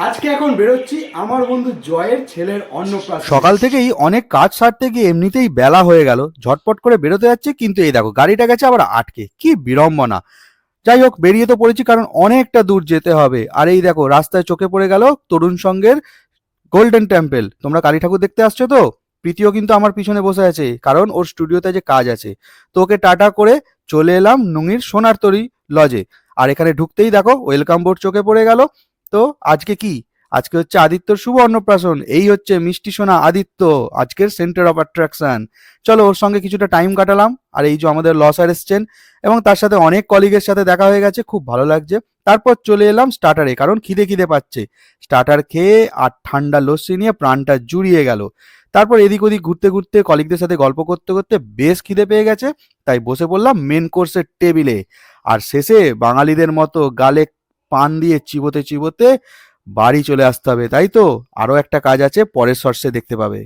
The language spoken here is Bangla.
আজকে এখন বেরোচ্ছি আমার বন্ধু জয়ের ছেলের অন্নপ্রাশন। সকাল থেকেই অনেক কাজ সারতে গিয়ে এমনিতেই বেলা হয়ে গেল, ঝটপট করে বেরোতে যাচ্ছে, কিন্তু এই দেখো গাড়িটা গেছে আবার আটকে, কি বিড়ম্বনা। যাই হোক, বেরিয়ে তো পড়েছি, কারণ অনেকটা দূর যেতে হবে। আর এই দেখো রাস্তায় চোখে পড়ে গেল তরুণ সঙ্গের গোল্ডেন টেম্পল। তোমরা কালী ঠাকুর দেখতে আসছো তো? প্রীতিও কিন্তু আমার পিছনে বসে আছে, কারণ ওর স্টুডিওতে যে কাজ আছে। তো ওকে টাটা করে চলে এলাম নুঙির সোনার তরী লজে। আর এখানে ঢুকতেই দেখো ওয়েলকাম বোর্ড চোখে পড়ে গেল। তো আজকে কি? আজকে হচ্ছে আদিত্যর শুভ অন্নপ্রাশন। এই হচ্ছে মিষ্টি সোনা আদিত্য, আজকের সেন্টার অফ অ্যাট্রাকশন। চলো ওর সঙ্গে কিছুটা টাইম কাটালাম। আর এই যে আমাদের লসার এসছেন, এবং তার সাথে অনেক কলিগের সাথে দেখা হয়ে গেছে, খুব ভালো লাগছে। তারপর চলে এলাম স্টার্টারে, কারণ খিদে খিদে পাচ্ছে। স্টার্টার খেয়ে আর ঠান্ডা লস্যি নিয়ে প্রাণটা জুড়িয়ে গেল। তারপর এদিক ওদিক ঘুরতে ঘুরতে কলিগদের সাথে গল্প করতে করতে বেশ খিদে পেয়ে গেছে, তাই বসে পড়লাম মেন কোর্সের টেবিলে। আর শেষে বাঙালিদের মতো গালে পান দিয়ে চিবোতে চিবোতে বাড়ি চলে আসতে হবে, তাই তো? আরও একটা কাজ আছে, পরের শর্টসে দেখতে পাবে।